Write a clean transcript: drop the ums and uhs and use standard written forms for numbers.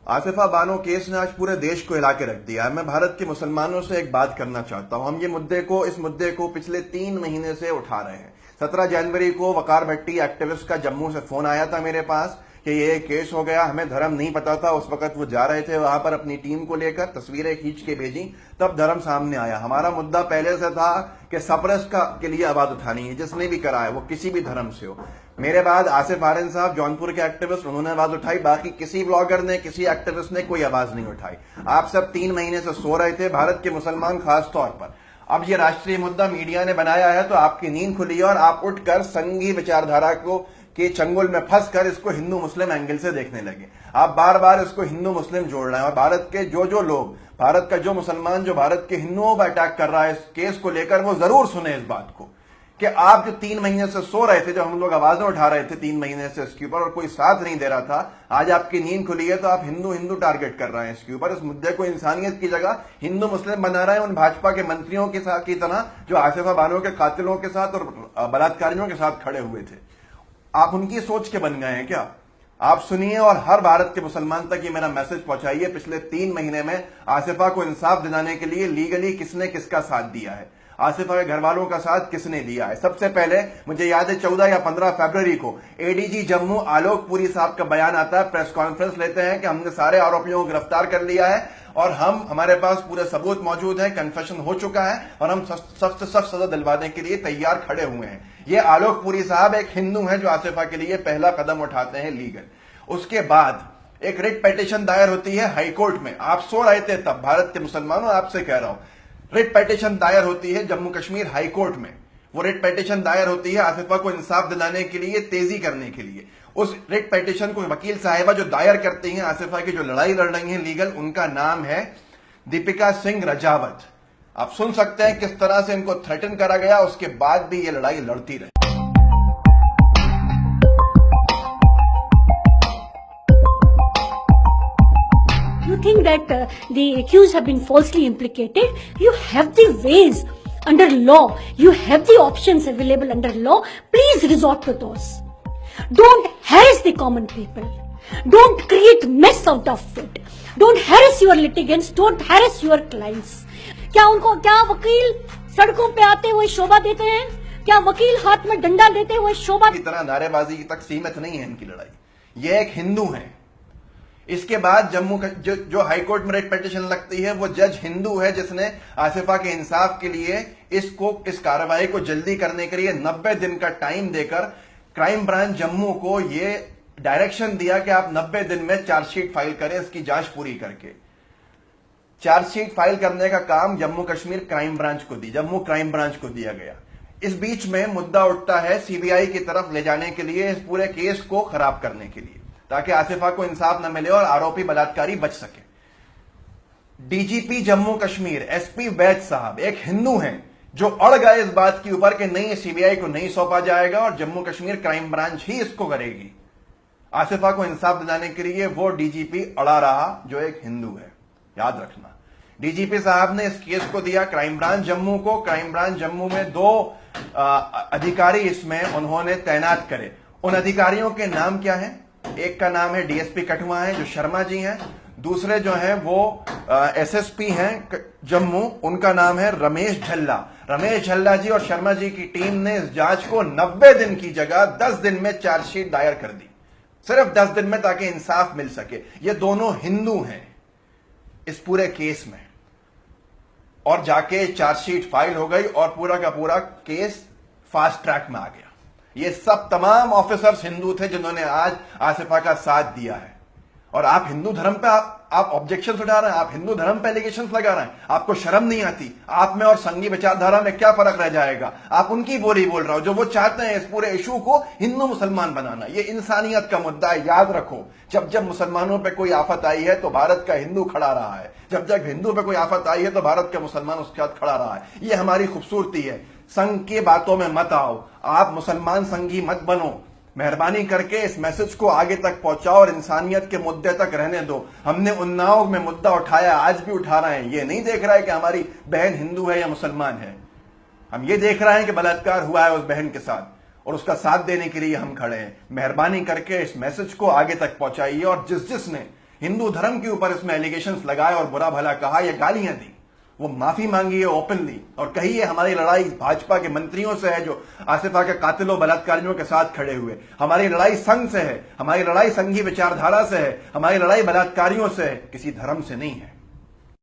Asifa Bano case ने आज पूरे देश को हिला के रख दिया है। मैं भारत के मुसलमानों से एक बात करना चाहता हूं। हम इस मुद्दे को पिछले 3 महीने से उठा रहे हैं। 17 जनवरी को वकार भट्टी एक्टिविस्ट का जम्मू से फोन आया था मेरे पास कि ये केस हो गया। हमें धर्म नहीं पता था, उस वक्त वो जा रहे थे वहां पर अपनी टीम को लेकर, तस्वीरें खींच के भेजी, तब धर्म सामने आया। हमारा मुद्दा पहले से था कि सप्रेस के लिए आवाज उठानी है, जिसने भी करा है वो किसी भी धर्म से हो। मेरे बाद आसिफ आर्यन साहब जौनपुर के एक्टिविस्ट, उन्होंने आवाज उठाई। बाकी किसी ब्लॉगर ने, किसी एक्टिविस्ट ने कोई आवाज नहीं उठाई। आप सब 3 महीने से सो रहे थे, भारत के मुसलमान खास तौर पर। अब ये राष्ट्रीय मुद्दा मीडिया ने बनाया है तो आपकी नींद खुली और आप उठकर संघी विचारधारा के चंगुल में फंसकर इसको हिंदू मुस्लिम एंगल से देखने लगे। आप बार बार इसको हिंदू मुस्लिम जोड़ रहे हैं और भारत के जो लोग, भारत का जो मुसलमान जो भारत के हिंदुओं पर अटैक कर रहा है इस केस को लेकर, वो जरूर सुने इस बात को कि आप जो 3 महीने से सो रहे थे, जब हम लोग आवाजें उठा रहे थे 3 महीने से इसके ऊपर और कोई साथ नहीं दे रहा था, आज आपकी नींद खुली है तो आप हिंदू टारगेट कर रहे हैं इसके ऊपर। इस मुद्दे को इंसानियत की जगह हिंदू मुस्लिम बना रहे हैं, उन भाजपा के मंत्रियों के साथ की तरह जो आसिफा बानो के कातिलों के साथ और बलात्कारियों के साथ खड़े हुए थे। आप उनकी सोच के बन गए हैं क्या? आप सुनिए और हर भारत के मुसलमान तक ये मेरा मैसेज पहुंचाइए। पिछले 3 महीने में आसिफा को इंसाफ दिलाने के लिए लीगली किसने किसका साथ दिया है, आसिफा के घर वालों का साथ किसने दिया है। सबसे पहले मुझे याद है 14 या 15 फरवरी को एडीजी जम्मू आलोक पुरी साहब का बयान आता है, प्रेस कॉन्फ्रेंस लेते हैं कि हमने सारे आरोपियों को गिरफ्तार कर लिया है और हमारे पास पूरे सबूत मौजूद है, कन्फेशन हो चुका है और हम सख्त सजा दिलवाने के लिए तैयार खड़े हुए हैं। ये आलोक पुरी साहब एक हिंदू हैं जो आसिफा के लिए पहला कदम उठाते हैं लीगल। उसके बाद एक रिट पिटीशन दायर होती है हाईकोर्ट में। आप सो रहे थे तब, भारत के मुसलमानों आपसे कह रहा हूं, रिट पिटीशन दायर होती है जम्मू कश्मीर हाई कोर्ट में। वो रिट पिटीशन दायर होती है आसिफा को इंसाफ दिलाने के लिए, तेजी करने के लिए। उस रिट पिटीशन को वकील साहिबा जो दायर करती हैं आसिफा की जो लड़ाई लड़ रही हैं लीगल, उनका नाम है दीपिका सिंह रजावत। आप सुन सकते हैं किस तरह से इनको थ्रेटन करा गया, उसके बाद भी ये लड़ाई लड़ती रही। You think that the accused have been falsely implicated? You have the ways under law. You have the options available under law. Please resort to those. Don't harass the common people. Don't create mess out of it. Don't harass your litigants. Don't harass your clients. क्या वकील सड़कों पे आते हुए शोभा देते हैं? क्या वकील हाथ में डंडा लेते हुए शोभा की तरह नारेबाजी तक सीमित नहीं है इनकी लड़ाई। ये एक हिंदू है। इसके बाद जम्मू का जो हाईकोर्ट में रिट पिटीशन लगती है, वो जज हिंदू है जिसने आसिफा के इंसाफ के लिए इस कार्रवाई को जल्दी करने के लिए 90 दिन का टाइम देकर क्राइम ब्रांच जम्मू को ये डायरेक्शन दिया कि आप 90 दिन में चार्जशीट फाइल करें, इसकी जांच पूरी करके। चार्जशीट फाइल करने का काम जम्मू कश्मीर क्राइम ब्रांच को जम्मू क्राइम ब्रांच को दिया गया। इस बीच में मुद्दा उठता है सीबीआई की तरफ ले जाने के लिए, इस पूरे केस को खराब करने के लिए, ताकि आसिफा को इंसाफ न मिले और आरोपी बलात्कारी बच सके। डीजीपी जम्मू कश्मीर एसपी वैद साहब एक हिंदू हैं जो अड़ गए इस बात के ऊपर कि नहीं, सीबीआई को नहीं सौंपा जाएगा और जम्मू कश्मीर क्राइम ब्रांच ही इसको करेगी। आसिफा को इंसाफ दिलाने के लिए वो डीजीपी अड़ा रहा जो एक हिंदू है। याद रखना, डीजीपी साहब ने इस केस को दिया क्राइम ब्रांच जम्मू को। क्राइम ब्रांच जम्मू में 2 अधिकारी इसमें उन्होंने तैनात करे। उन अधिकारियों के नाम क्या है? एक का नाम है डीएसपी कठुआ है जो शर्मा जी हैं, दूसरे जो हैं वो एसएसपी हैं जम्मू, उनका नाम है रमेश झल्ला। रमेश झल्ला जी और शर्मा जी की टीम ने इस जांच को 90 दिन की जगह 10 दिन में चार्जशीट दायर कर दी, सिर्फ 10 दिन में, ताकि इंसाफ मिल सके। ये दोनों हिंदू हैं इस पूरे केस में। और जाके चार्जशीट फाइल हो गई और पूरा का पूरा केस फास्ट ट्रैक में आ गया। ये सब तमाम ऑफिसर्स हिंदू थे जिन्होंने आज आसिफा का साथ दिया है। और आप हिंदू धर्म पे आप ऑब्जेक्शंस उठा रहे हैं, आप हिंदू धर्म पे एलिगेशंस लगा रहे हैं। आपको शर्म नहीं आती? आप में और संघी विचारधारा में क्या फर्क रह जाएगा? आप उनकी बोली बोल रहे हो जो वो चाहते हैं इस पूरे इशू को हिंदू मुसलमान बनाना। ये इंसानियत का मुद्दा है, याद रखो। जब जब मुसलमानों पे कोई आफत आई है तो भारत का हिंदू खड़ा रहा है, जब जब हिंदू पे कोई आफत आई है तो भारत का मुसलमान उसके साथ खड़ा रहा है। ये हमारी खूबसूरती है। संघ की बातों में मत आओ, आप मुसलमान संघी मत बनो। मेहरबानी करके इस मैसेज को आगे तक पहुंचाओ और इंसानियत के मुद्दे तक रहने दो। हमने उन्नाव में मुद्दा उठाया, आज भी उठा रहे हैं। ये नहीं देख रहा है कि हमारी बहन हिंदू है या मुसलमान है। हम ये देख रहे हैं कि बलात्कार हुआ है उस बहन के साथ और उसका साथ देने के लिए हम खड़े हैं। मेहरबानी करके इस मैसेज को आगे तक पहुंचाइए और जिसने हिंदू धर्म के ऊपर इसमें एलिगेशंस लगाए और बुरा भला कहा या गालियां दी, वो माफी मांगी है ओपनली और कही है हमारी लड़ाई भाजपा के मंत्रियों से है जो आसिफा के कातिलों बलात्कारियों के साथ खड़े हुए, हमारी लड़ाई संघ से है, हमारी लड़ाई संघी विचारधारा से है, हमारी लड़ाई बलात्कारियों से है, किसी धर्म से नहीं है।